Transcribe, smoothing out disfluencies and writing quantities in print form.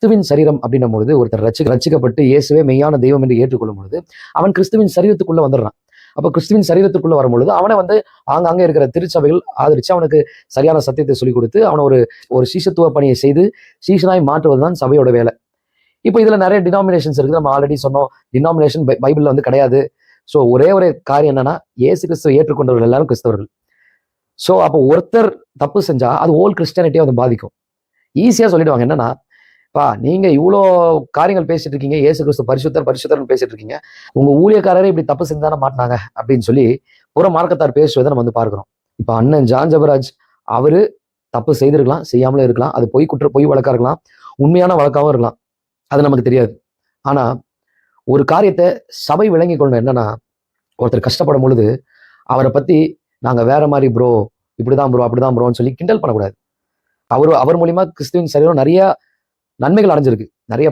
கிறிஸ்துவின் சரீரம் அப்படின்னும் பொழுது ஒருத்தர் ரட்சிக்கப்பட்டு இயேசுவே மெய்யான தெய்வம் என்று ஏற்றுக்கொள்ளும் பொழுது அவன் கிறிஸ்துவின் சரீரத்துக்குள்ள வந்துடுறான். அப்போ கிறிஸ்துவின் சரீரத்துக்குள்ள வரும்பொழுது அவனை ஆங்காங்கே இருக்கிற திருச்சபைகள் ஆதரிச்சு அவனுக்கு சரியான சத்தியத்தை சொல்லிக் கொடுத்து அவனை ஒரு சீஷத்துவ பணியை செய்து சீஷனாய் மாற்றுவதுதான் சபையோட வேலை. இப்போ இதுல நிறைய டினாமினேஷன்ஸ் இருக்குது. நம்ம ஆல்ரெடி சொன்னோம், டினாமினேஷன் பைபிள்ல கிடையாது. ஸோ ஒரே காரியம் என்னன்னா, இயேசு கிறிஸ்துவை ஏற்றுக்கொண்டவர்கள் எல்லாரும் கிறிஸ்தவர்கள். ஸோ அப்போ ஒருத்தர் தப்பு செஞ்சா அது ஓல் கிறிஸ்டியானிட்டியை வந்து பாதிக்கும். ஈஸியா சொல்லிடுவாங்க, என்னன்னா, நீங்க இவ்வளோ காரியங்கள் பேசிட்டு இருக்கீங்க, இயேசு கிறிஸ்து பரிசுத்தர்னு பேசிட்டு இருக்கீங்க, உங்க ஊழியக்காரரே இப்படி தப்பு செஞ்சானே மாட்டினாங்க அப்படின்னு சொல்லி புற மார்க்கத்தார் பேசுவதை நம்ம வந்து பார்க்கிறோம். இப்போ அண்ணன் ஜான் ஜெபராஜ் அவரு தப்பு செய்திருக்கலாம், செய்யாமலே இருக்கலாம். அது பொய் வழக்கா இருக்கலாம், உண்மையான வழக்காகவும் இருக்கலாம். அது நமக்கு தெரியாது. ஆனா ஒரு காரியத்தை சபை விளங்கி கொள்ளணும். என்னன்னா, ஒருத்தர் கஷ்டப்படும் பொழுது அவரை பத்தி நாங்க வேற மாதிரி ப்ரோ, இப்படிதான் ப்ரோ, அப்படிதான் ப்ரோன்னு சொல்லி கிண்டல் பண்ணக்கூடாது. அவர் மூலியமா கிறிஸ்துவின் சரீரம் நிறைய நன்மைகள் அடைஞ்சிருக்கு.